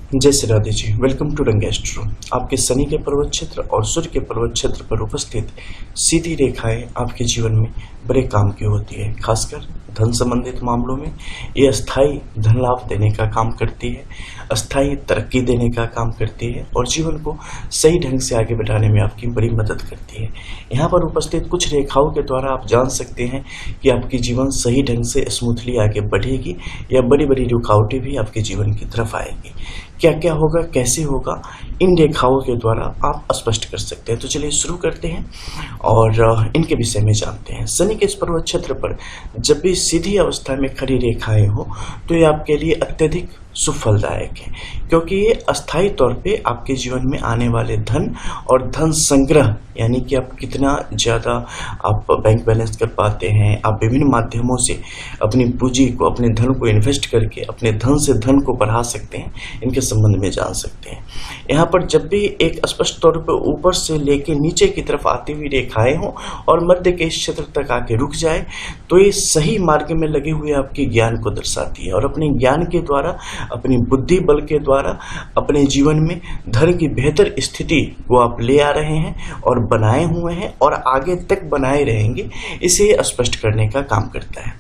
जय Shri Radhe ji. Welcome to रंग astro. आपके शनि के पर्वत क्षेत्र और सूर्य के पर्वत क्षेत्र पर उपस्थित सीधी रेखाएं आपके जीवन में बड़े काम की होती है। खासकर धन संबंधित मामलों में ये अस्थायी धन लाभ देने का काम करती है, अस्थायी तरक्की देने का काम करती है और जीवन को सही ढंग से आगे बढ़ाने में आपकी बड़ी मदद करती है। यहाँ पर उपस्थित कुछ रेखाओं के द्वारा आप जान सकते हैं कि आपकी जीवन सही ढंग से स्मूथली आगे बढ़ेगी या बड़ी बड़ी रुकावटें भी आपके जीवन की तरफ आएगी। क्या क्या होगा, कैसे होगा, इन रेखाओं के द्वारा आप स्पष्ट कर सकते हैं। तो चलिए शुरू करते हैं और इनके विषय में जानते हैं। शनि के इस पर्वत क्षेत्र पर जब भी सीधी अवस्था में खड़ी रेखाएं हो तो ये आपके लिए अत्यधिक सुफलदायक है, क्योंकि ये अस्थायी तौर पे आपके जीवन में आने वाले धन और धन संग्रह, यानी कि आप कितना ज़्यादा आप बैंक बैलेंस कर पाते हैं, आप विभिन्न माध्यमों से अपनी पूंजी को, अपने धन को इन्वेस्ट करके अपने धन से धन को बढ़ा सकते हैं, इनके संबंध में जान सकते हैं। यहाँ पर जब भी एक स्पष्ट तौर पर ऊपर से लेके नीचे की तरफ आती हुई रेखाएं हों और मध्य के इस क्षेत्र तक आके रुक जाए तो ये सही मार्ग में लगे हुए आपके ज्ञान को दर्शाती है और अपने ज्ञान के द्वारा, अपनी बुद्धि बल के द्वारा अपने जीवन में धन की बेहतर स्थिति को आप ले आ रहे हैं और बनाए हुए हैं और आगे तक बनाए रहेंगे, इसे स्पष्ट करने का काम करता है।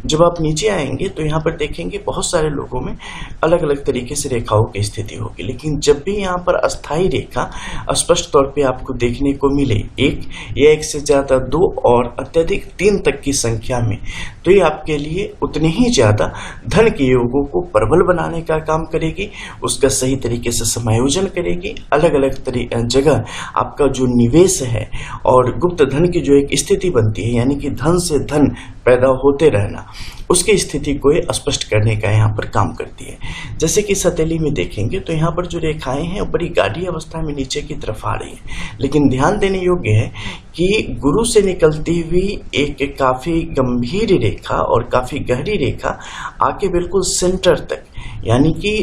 जब आप नीचे आएंगे तो यहाँ पर देखेंगे बहुत सारे लोगों में अलग अलग तरीके से रेखाओं की स्थिति होगी, लेकिन जब भी यहाँ पर अस्थायी रेखा स्पष्ट तौर पे आपको देखने को मिले, एक या एक से ज्यादा, दो और अत्यधिक 3 तक की संख्या में, तो ये आपके लिए उतने ही ज्यादा धन के योगों को प्रबल बनाने का काम करेगी, उसका सही तरीके से समायोजन करेगी। अलग अलग जगह आपका जो निवेश है और गुप्त धन की जो एक स्थिति बनती है, यानी कि धन से धन पैदा होते रहना, उसकी स्थिति को स्पष्ट करने का यहाँ पर काम करती है। जैसे कि सतेली में देखेंगे तो यहाँ पर जो रेखाएं हैं वो बड़ी गाढ़ी अवस्था में नीचे की तरफ आ रही है, लेकिन ध्यान देने योग्य है कि गुरु से निकलती हुई एक काफी गंभीर रेखा और काफी गहरी रेखा आके बिल्कुल सेंटर तक, यानी कि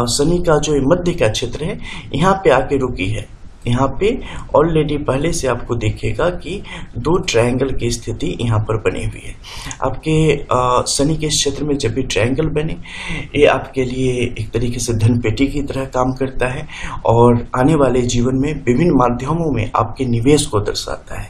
शनि का जो मध्य का क्षेत्र है, यहाँ पे आके रुकी है। यहाँ पे ऑलरेडी पहले से आपको दिखेगा कि 2 ट्रायंगल की स्थिति यहाँ पर बनी हुई है। आपके शनि के क्षेत्र में जब भी ट्रायंगल बने, ये आपके लिए एक तरीके से धन पेटी की तरह काम करता है और आने वाले जीवन में विभिन्न माध्यमों में आपके निवेश को दर्शाता है।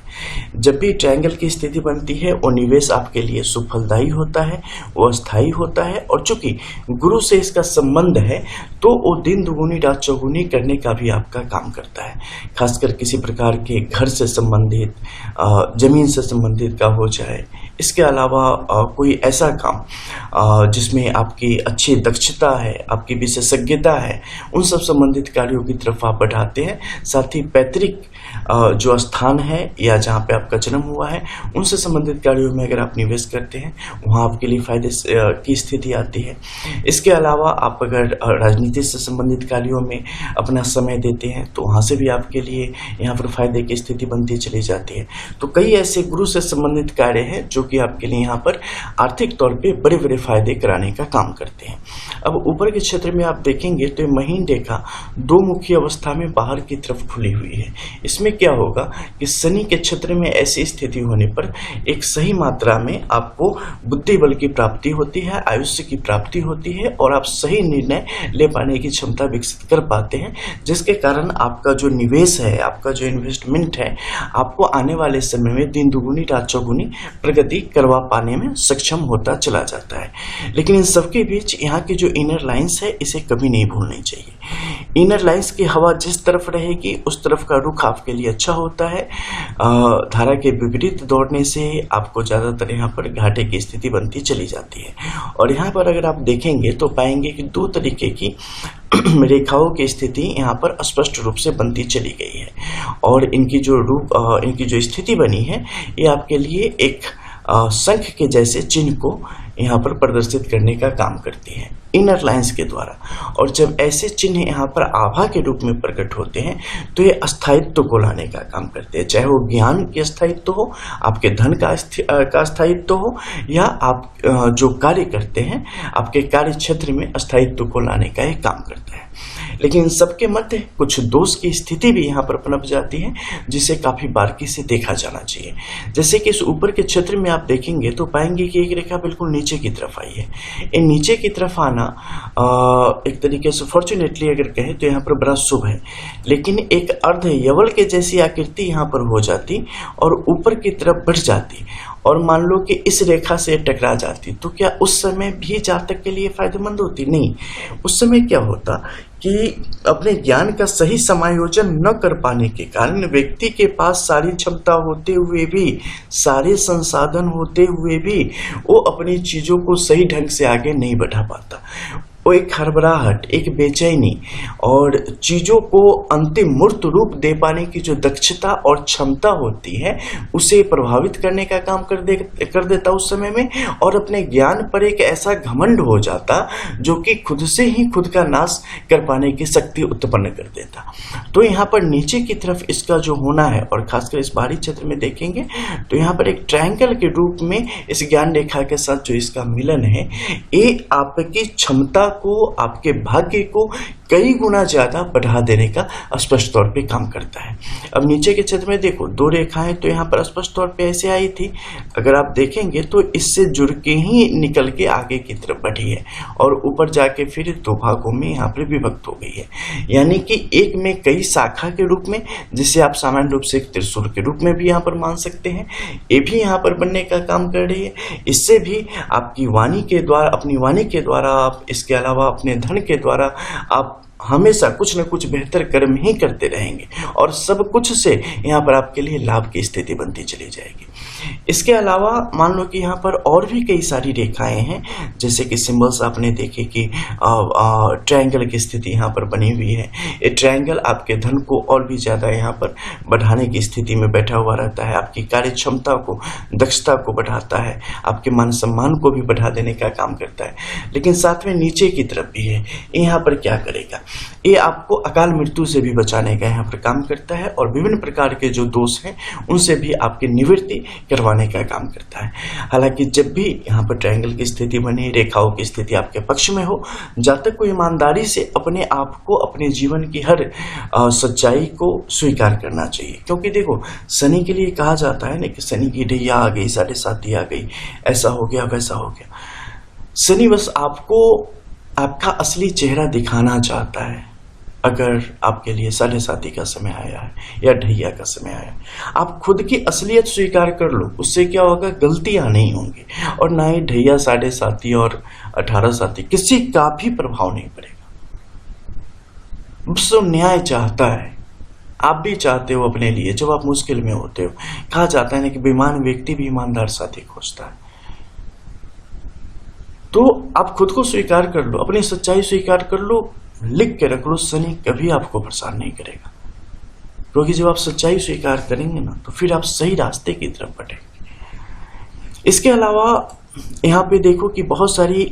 जब भी ट्रायंगल की स्थिति बनती है वो निवेश आपके लिए सुफलदायी होता है, वो अस्थायी होता है और चूंकि गुरु से इसका संबंध है तो वो दिन दुगुनी रात चौगुनी करने का भी आपका काम करता है। खासकर किसी प्रकार के घर से संबंधित, जमीन से संबंधित का हो जाए, इसके अलावा कोई ऐसा काम जिसमें आपकी अच्छी दक्षता है, आपकी विशेषज्ञता है, उन सब संबंधित कार्यों की तरफ आप बढ़ाते हैं। साथ ही पैतृक जो स्थान है या जहाँ पे आपका जन्म हुआ है, उनसे संबंधित कार्यों में अगर आप निवेश करते हैं, वहाँ आपके लिए फायदे की स्थिति आती है। इसके अलावा आप अगर राजनीति से संबंधित कार्यों में अपना समय देते हैं तो वहाँ से भी आपके लिए यहाँ पर फायदे की स्थिति बनती चली जाती है। तो कई ऐसे गुरु से संबंधित कार्य हैं जो कि आपके लिए यहाँ पर आर्थिक तौर पे बड़े बड़े फायदे कराने का काम करते हैं। अब ऊपर के क्षेत्र में आप देखेंगे तो महीन रेखा 2 मुखी अवस्था में बाहर की तरफ खुली हुई है। इसमें क्या होगा कि शनि के क्षेत्र में ऐसी स्थिति होने पर एक सही मात्रा में आपको बुद्धि बल की प्राप्ति होती है, आयुष्य की प्राप्ति होती है और आप सही निर्णय ले पाने की क्षमता विकसित कर पाते हैं, जिसके कारण आपका जो निवेश है, आपका जो इन्वेस्टमेंट है, आपको आने वाले समय में दिन दुगुनी रात चौगुनी प्रगति करवा पाने में सक्षम होता चला जाता है। लेकिन इन सबके बीच यहाँ की जो इनर लाइंस है, इसे कभी नहीं भूलनी चाहिए। इनर लाइंस की हवा जिस तरफ रहेगी उस तरफ का रुख आपके लिए अच्छा होता है। धारा के विपरीत दौड़ने से आपको ज्यादातर यहाँ पर घाटे की स्थिति बनती चली जाती है। और यहाँ पर अगर आप देखेंगे तो पाएंगे कि 2 तरीके की रेखाओं की स्थिति यहाँ पर स्पष्ट रूप से बनती चली गई है और इनकी जो स्थिति बनी है, ये आपके लिए एक शंख के जैसे चिन्ह को यहाँ पर प्रदर्शित करने का काम करती है इनर लाइंस के द्वारा। और जब ऐसे चिन्ह यहाँ पर आभा के रूप में प्रकट होते हैं तो ये अस्थायित्व को लाने का काम करते हैं, चाहे वो ज्ञान की अस्थायित्व हो, आपके धन का अस्थायित्व हो या आप जो कार्य करते हैं आपके कार्य क्षेत्र में अस्थायित्व को लाने का एक काम करता है। लेकिन इन सबके मध्य कुछ दोष की स्थिति भी यहाँ पर पनप जाती है, जिसे काफी बारीकी से देखा जाना चाहिए। जैसे कि इस ऊपर के क्षेत्र में आप देखेंगे तो पाएंगे कि एक रेखा बिल्कुल नीचे की तरफ आई है। इन नीचे की तरफ आना एक तरीके से फॉर्चुनेटली अगर कहें तो यहाँ पर बड़ा शुभ है, लेकिन एक अर्ध यवल के जैसी आकृति यहाँ पर हो जाती और ऊपर की तरफ बढ़ जाती और मान लो कि इस रेखा से टकरा जाती, तो क्या उस समय भी जातक के लिए फायदेमंद होती? नहीं। उस समय क्या होता कि अपने ज्ञान का सही समायोजन न कर पाने के कारण व्यक्ति के पास सारी क्षमता होते हुए भी, सारे संसाधन होते हुए भी वो अपनी चीजों को सही ढंग से आगे नहीं बढ़ा पाता। वो एक हड़बड़ाहट, एक बेचैनी और चीजों को अंतिम मूर्त रूप दे पाने की जो दक्षता और क्षमता होती है उसे प्रभावित करने का काम कर देता उस समय में, और अपने ज्ञान पर एक ऐसा घमंड हो जाता जो कि खुद से ही खुद का नाश कर पाने की शक्ति उत्पन्न कर देता। तो यहाँ पर नीचे की तरफ इसका जो होना है, और खासकर इस बाहरी क्षेत्र में देखेंगे तो यहाँ पर एक ट्रायंगल के रूप में इस ज्ञान रेखा के साथ जो इसका मिलन है, ये आपकी क्षमता को, आपके भाग्य को कई गुना ज्यादा बढ़ा देने का स्पष्ट तौर पे काम करता है। अब नीचे के क्षेत्र में देखो दो रेखाएं तो यहाँ पर स्पष्ट तौर पे ऐसे आई थी, अगर आप देखेंगे तो इससे जुड़ के ही निकल के आगे की तरफ बढ़ी है और ऊपर जाके फिर दो भागों में यहाँ पर विभक्त हो गई है, यानी कि एक में कई शाखा के रूप में, जिसे आप सामान्य रूप से एक त्रिशूल के रूप में भी यहाँ पर मान सकते हैं, ये भी यहाँ पर बनने का काम कर रही है। इससे भी आपकी वाणी के द्वारा, अपनी वाणी के द्वारा, आप इसके अलावा अपने धन के द्वारा आप हमेशा कुछ न कुछ बेहतर कर्म ही करते रहेंगे और सब कुछ से यहाँ पर आपके लिए लाभ की स्थिति बनती चली जाएगी। इसके अलावा मान लो कि यहाँ पर और भी कई सारी रेखाएं हैं, जैसे कि सिंबल्स आपने देखे कि ट्रायंगल की स्थिति यहाँ पर बनी हुई है। ये ट्रायंगल आपके धन को और भी ज़्यादा यहाँ पर बढ़ाने की स्थिति में बैठा हुआ रहता है, आपकी कार्य क्षमता को, दक्षता को बढ़ाता है, आपके मान सम्मान को भी बढ़ा देने का काम करता है। लेकिन साथ में नीचे की तरफ भी है, यहाँ पर क्या करेगा, ये आपको अकाल मृत्यु से भी बचाने का यहाँ पर काम करता है और विभिन्न प्रकार के जो दोष हैं उनसे भी आपकी निवृत्ति करवाने का काम करता है। हालांकि जब भी यहाँ पर ट्रायंगल की स्थिति बने, रेखाओं की स्थिति आपके पक्ष में हो, जातक को ईमानदारी से अपने आप को, अपने जीवन की हर सच्चाई को स्वीकार करना चाहिए। क्योंकि देखो शनि के लिए कहा जाता है ना कि शनि की ढैया आ गई, 7.5 आ गई, ऐसा हो गया वैसा हो गया। शनि बस आपको आपका असली चेहरा दिखाना चाहता है। अगर आपके लिए 7.5 का समय आया है या ढैया का समय आया है, आप खुद की असलियत स्वीकार कर लो, उससे क्या होगा, गलतियां नहीं होंगी और ना ही ढैया 7.5 और 18 किसी का भी प्रभाव नहीं पड़ेगा। बस न्याय चाहता है, आप भी चाहते हो अपने लिए। जब आप मुश्किल में होते हो, कहा जाता है ना कि बेईमान व्यक्ति भी ईमानदार साथी खोजता है। तो आप खुद को स्वीकार कर लो, अपनी सच्चाई स्वीकार कर लो, लिख के रख लो, शनि कभी आपको परेशान नहीं करेगा। क्योंकि जब आप सच्चाई स्वीकार करेंगे ना तो फिर आप सही रास्ते की तरफ बढ़ेंगे। इसके अलावा यहाँ पे देखो कि बहुत सारी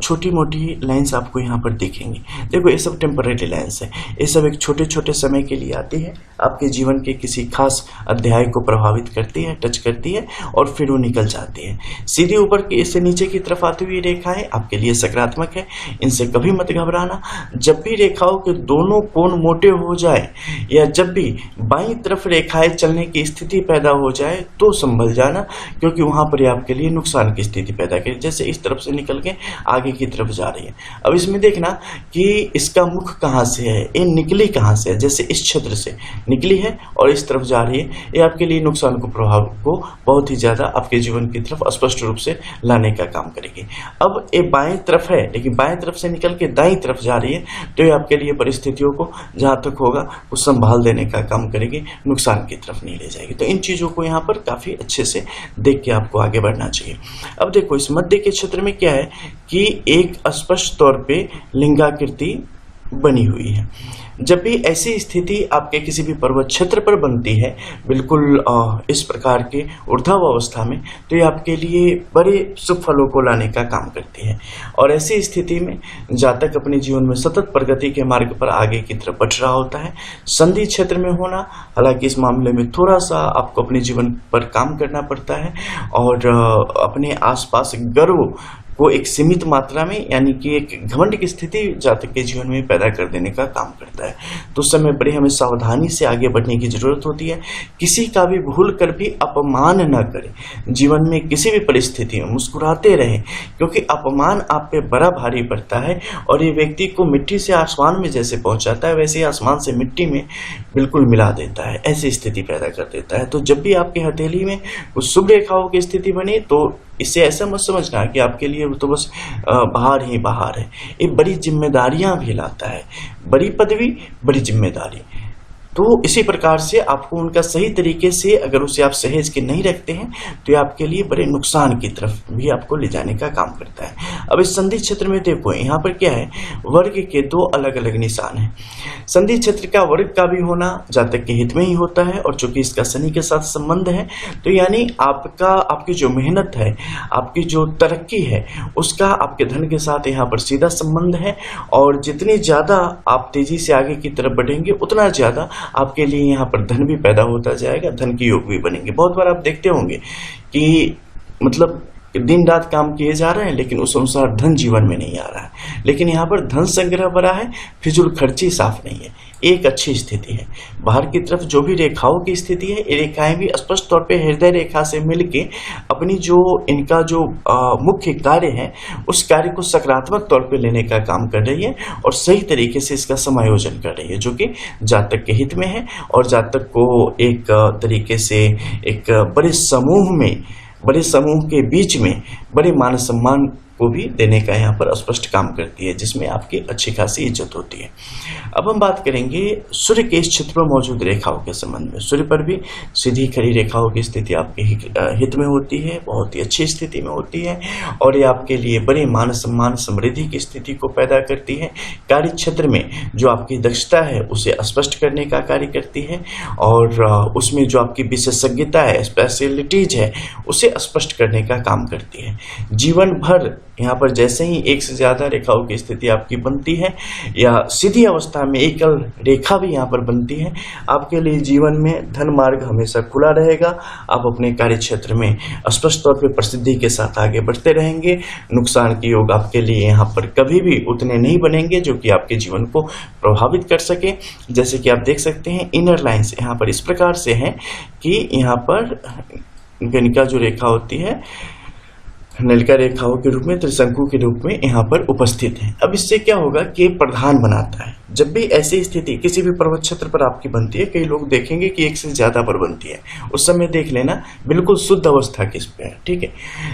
छोटी मोटी लाइंस आपको यहाँ पर दिखेंगी। देखो ये सब टेम्परेरी लाइंस है, ये सब एक छोटे छोटे समय के लिए आती है, आपके जीवन के किसी खास अध्याय को प्रभावित करती है, टच करती है और फिर वो निकल जाती है। सीधे ऊपर की इससे नीचे की तरफ आती हुई रेखाएं आपके लिए सकारात्मक है, इनसे कभी मत घबराना। जब भी रेखाओं के दोनों कोण मोटे हो जाए या जब भी बाईं तरफ रेखाएं चलने की स्थिति पैदा हो जाए तो संभल जाना, क्योंकि वहां पर आपके लिए नुकसान की स्थिति पैदा करें। जैसे इस तरफ से निकल के आगे की तरफ जा रही है। अब इसमें देखना कि इसका मुख कहाँ से है, ये निकली कहाँ से है। जैसे इस क्षेत्र से निकली है और इस तरफ जा रही है, ये आपके लिए नुकसान को, प्रभाव को बहुत ही ज्यादा आपके जीवन की तरफ स्पष्ट रूप से लाने का काम करेगी। अब ये बाएं तरफ है, लेकिन बाएं तरफ से निकल के दाईं तरफ जा रही है, तो ये आपके लिए परिस्थितियों को जहां तक होगा वो संभाल देने का काम करेगी, नुकसान की तरफ नहीं ले जाएगी। तो इन चीजों को यहाँ पर काफी अच्छे से देख के आपको आगे बढ़ना चाहिए। अब देखो इस मध्य के क्षेत्र में क्या है कि एक स्पष्ट तौर पे लिंगाकृति बनी हुई है। जब भी ऐसी स्थिति आपके किसी भी पर्वत क्षेत्र पर बनती है, बिल्कुल इस प्रकार के ऊर्ध्व अवस्था में, तो ये आपके लिए बड़े शुभ फलों को लाने का काम करती है। और ऐसी स्थिति में जातक अपने जीवन में सतत प्रगति के मार्ग पर आगे की तरफ बढ़ रहा होता है। संधि क्षेत्र में होना, हालांकि इस मामले में थोड़ा सा आपको अपने जीवन पर काम करना पड़ता है और अपने आसपास गर्व को एक सीमित मात्रा में यानी कि एक घमंड की स्थिति जातक के जीवन में पैदा कर देने का काम करता है। तो उस समय बड़े हमें सावधानी से आगे बढ़ने की जरूरत होती है। किसी का भी भूल कर भी अपमान न करें। जीवन में किसी भी परिस्थिति में मुस्कुराते रहें, क्योंकि अपमान आप पे बड़ा भारी पड़ता है और ये व्यक्ति को मिट्टी से आसमान में जैसे पहुंचाता है वैसे ही आसमान से मिट्टी में बिल्कुल मिला देता है, ऐसी स्थिति पैदा कर देता है। तो जब भी आपकी हथेली में कुछ शुभ रेखाओं की स्थिति बने तो इसे ऐसा मत समझना कि आपके लिए तो बस बाहर ही बाहर है। ये बड़ी जिम्मेदारियां भी लाता है, बड़ी पदवी बड़ी जिम्मेदारी। तो इसी प्रकार से आपको उनका सही तरीके से अगर उसे आप सहेज के नहीं रखते हैं तो ये आपके लिए बड़े नुकसान की तरफ भी आपको ले जाने का काम करता है। अब इस संधि क्षेत्र में देखो यहाँ पर क्या है, वर्ग के दो अलग अलग निशान हैं। संधि क्षेत्र का वर्ग का भी होना जातक के हित में ही होता है और चूंकि इसका शनि के साथ संबंध है तो यानी आपकी जो मेहनत है, आपकी जो तरक्की है उसका आपके धन के साथ यहाँ पर सीधा संबंध है। और जितनी ज्यादा आप तेजी से आगे की तरफ बढ़ेंगे उतना ज्यादा आपके लिए यहाँ पर धन भी पैदा होता जाएगा, धन के योग भी बनेंगे। बहुत बार आप देखते होंगे कि मतलब दिन रात काम किए जा रहे हैं लेकिन उस अनुसार धन जीवन में नहीं आ रहा है। लेकिन यहाँ पर धन संग्रह बड़ा है, फिजूल खर्ची साफ नहीं है, एक अच्छी स्थिति है। बाहर की तरफ जो भी रेखाओं की स्थिति है, ये रेखाएं भी स्पष्ट तौर पे हृदय रेखा से मिलके अपनी जो इनका जो मुख्य कार्य है उस कार्य को सकारात्मक तौर पे लेने का काम कर रही है और सही तरीके से इसका समायोजन कर रही है, जो कि जातक के हित में है और जातक को एक तरीके से एक बड़े समूह के बीच में बड़े मान सम्मान को भी देने का यहाँ पर स्पष्ट काम करती है, जिसमें आपकी अच्छी खासी इज्जत होती है। अब हम बात करेंगे सूर्य के इस क्षेत्र में मौजूद रेखाओं के संबंध में। सूर्य पर भी सीधी खड़ी रेखाओं की स्थिति आपके हित में होती है, बहुत ही अच्छी स्थिति में होती है और ये आपके लिए बड़े मान सम्मान समृद्धि की स्थिति को पैदा करती है। कार्य क्षेत्र में जो आपकी दक्षता है उसे स्पष्ट करने का कार्य करती है और उसमें जो आपकी विशेषज्ञता है, स्पेशलिटीज है, उसे स्पष्ट करने का काम करती है। जीवन भर यहाँ पर जैसे ही एक से ज्यादा रेखाओं की स्थिति आपकी बनती है या सीधी अवस्था में एकल रेखा भी यहाँ पर बनती है, आपके लिए जीवन में धन मार्ग हमेशा खुला रहेगा। आप अपने कार्य क्षेत्र में स्पष्ट तौर पे प्रसिद्धि के साथ आगे बढ़ते रहेंगे। नुकसान के योग आपके लिए यहाँ पर कभी भी उतने नहीं बनेंगे जो कि आपके जीवन को प्रभावित कर सके। जैसे कि आप देख सकते हैं इनर लाइन्स यहाँ पर इस प्रकार से है कि यहाँ पर गणिका जो रेखा होती है नलिका रेखाओं के रूप में, त्रिशंकु के रूप में यहाँ पर उपस्थित है। अब इससे क्या होगा कि प्रधान बनाता है। जब भी ऐसी स्थिति किसी भी पर्वत क्षेत्र पर आपकी बनती है, कई लोग देखेंगे कि एक से ज्यादा पर बनती है, उस समय देख लेना बिल्कुल शुद्ध अवस्था किस पे है, ठीक है,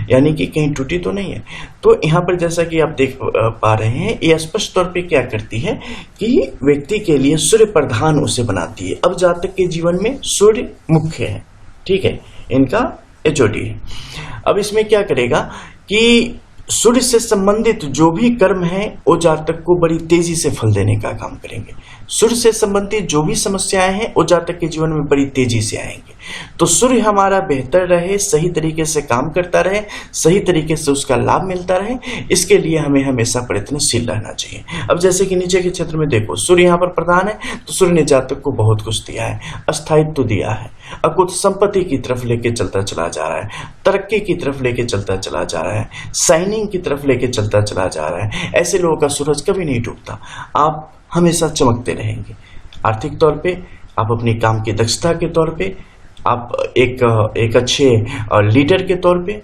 यानी कि कहीं टूटी तो नहीं है। तो यहाँ पर जैसा कि आप देख पा रहे हैं, ये स्पष्ट तौर पर क्या करती है कि व्यक्ति के लिए सूर्य प्रधान उसे बनाती है। अब जातक के जीवन में सूर्य मुख्य है, ठीक है, इनका एचओडी है। अब इसमें क्या करेगा कि सूर्य से संबंधित जो भी कर्म है वो जातक को बड़ी तेजी से फल देने का काम करेंगे। सूर्य से संबंधित जो भी समस्याएं हैं वो जातक के जीवन में बड़ी तेजी से आएंगे। तो सूर्य हमारा बेहतर रहे, सही तरीके से काम करता रहे, सही तरीके से उसका लाभ मिलता रहे, इसके लिए हमें हमेशा प्रयत्नशील रहना चाहिए। अब जैसे कि नीचे के क्षेत्र में देखो, सूर्य यहाँ पर प्रधान है तो सूर्य ने जातक को बहुत कुछ दिया है, अस्थायित्व दिया है, अकुत संपत्ति की तरफ लेके चलता चला जा रहा है, तरक्की की तरफ लेके चलता चला जा रहा है, शाइनिंग की तरफ लेके चलता चला जा रहा है। ऐसे लोगों का सूरज कभी नहीं डूबता, आप हमेशा चमकते रहेंगे। आर्थिक तौर पे आप अपनी काम की दक्षता के तौर पे, आप एक अच्छे लीडर के तौर पे,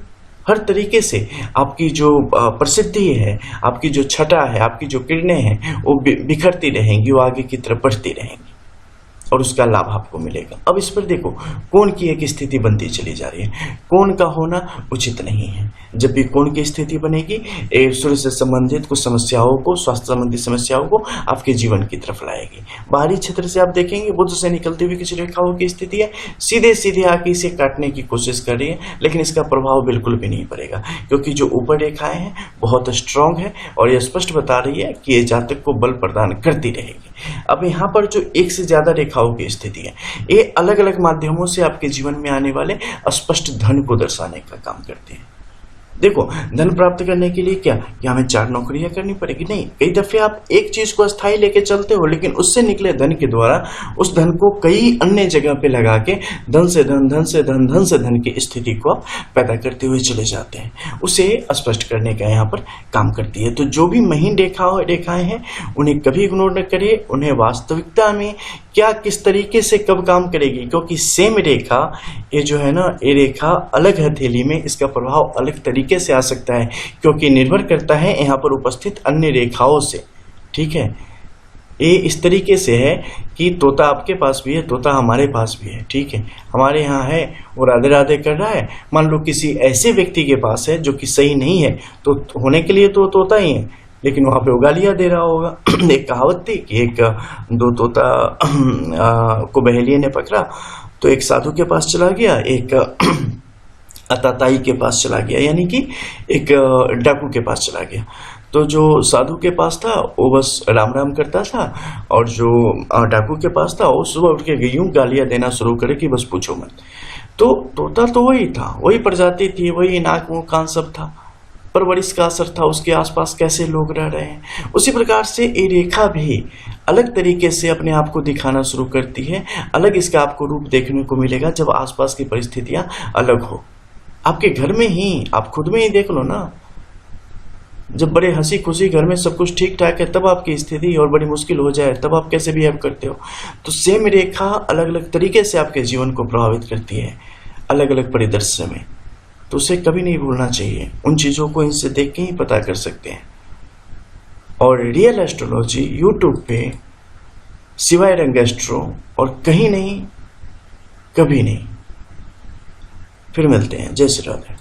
हर तरीके से आपकी जो प्रसिद्धि है, आपकी जो छटा है, आपकी जो किरणें हैं वो बिखरती रहेंगी, वो आगे की तरफ बढ़ती रहेंगी और उसका लाभ आपको मिलेगा। अब इस पर देखो, कोण की एक स्थिति बनती चली जा रही है। कोण का होना उचित नहीं है। जब भी कोण की स्थिति बनेगी, सूर्य से संबंधित कुछ समस्याओं को, स्वास्थ्य संबंधी समस्याओं को आपके जीवन की तरफ लाएगी। बाहरी क्षेत्र से आप देखेंगे बुध से निकलती हुई किसी रेखाओं की स्थिति है, सीधे सीधे आके इसे काटने की कोशिश कर रही है, लेकिन इसका प्रभाव बिल्कुल भी नहीं पड़ेगा, क्योंकि जो ऊपर रेखाएं हैं बहुत स्ट्रांग है और यह स्पष्ट बता रही है कि ये जातक को बल प्रदान करती रहेगी। अब यहाँ पर जो एक से ज्यादा रेखाओं की स्थिति है, ये अलग अलग माध्यमों से आपके जीवन में आने वाले स्पष्ट धन को दर्शाने का काम करते हैं। देखो, धन प्राप्त करने के लिए क्या हमें 4 नौकरियां करनी पड़ेगी? नहीं। कई दफे आप एक चीज को अस्थायी लेके चलते हो, लेकिन उससे निकले धन के द्वारा उस धन को कई अन्य जगह पे लगा के धन से धन, धन से धन, धन से धन की स्थिति को आप पैदा करते हुए चले जाते हैं। उसे स्पष्ट करने का यहाँ पर काम करती है। तो जो भी महीन रेखाएं हैं उन्हें कभी इग्नोर न करिए। उन्हें वास्तविकता में क्या किस तरीके से कब काम करेगी, क्योंकि सेम रेखा ये जो है ना, ये रेखा अलग हथेली में इसका प्रभाव अलग तरीके से आ सकता है, क्योंकि निर्भर करता है यहाँ पर उपस्थित अन्य रेखाओं से। ठीक है, ये इस तरीके से है कि तोता आपके पास भी है, तोता हमारे पास भी है। ठीक है, हमारे यहाँ है, वो राधे राधे कर रहा है। मान लो किसी ऐसे व्यक्ति के पास है जो कि सही नहीं है, तो होने के लिए तो तोता ही है, लेकिन वहां पे वो गालियां दे रहा होगा। एक कहावत थी कि दो तोता को बहेलिये ने पकड़ा, तो एक साधु के पास चला गया, एक अताताई के पास चला गया, यानी कि एक डाकू के पास चला गया। तो जो साधु के पास था वो बस राम राम करता था, और जो डाकू के पास था वो सुबह उठ के यूं गालियां देना शुरू करे कि बस पूछो मत। तो तोता तो वही था, वही प्रजाति थी, वही नाक मुंह कान सब था, परवरिश का असर था, उसके आसपास कैसे लोग रह रहे हैं। उसी प्रकार से ये रेखा भी अलग तरीके से अपने आप को दिखाना शुरू करती है। अलग इसका आपको रूप देखने को मिलेगा जब आसपास की परिस्थितियां अलग हो। आपके घर में ही, आप खुद में ही देख लो ना, जब बड़े हंसी खुशी घर में सब कुछ ठीक ठाक है, तब आपकी स्थिति और बड़ी मुश्किल हो जाए, तब आप कैसे बिहेव करते हो। तो सेम रेखा अलग अलग तरीके से आपके जीवन को प्रभावित करती है, अलग अलग परिदृश्य में। तो उसे कभी नहीं भूलना चाहिए। उन चीजों को इनसे देख के ही पता कर सकते हैं। और रियल एस्ट्रोलॉजी यूट्यूब पे सिवाय रंग एस्ट्रो और कहीं नहीं, कभी नहीं। फिर मिलते हैं। जय श्री राधे।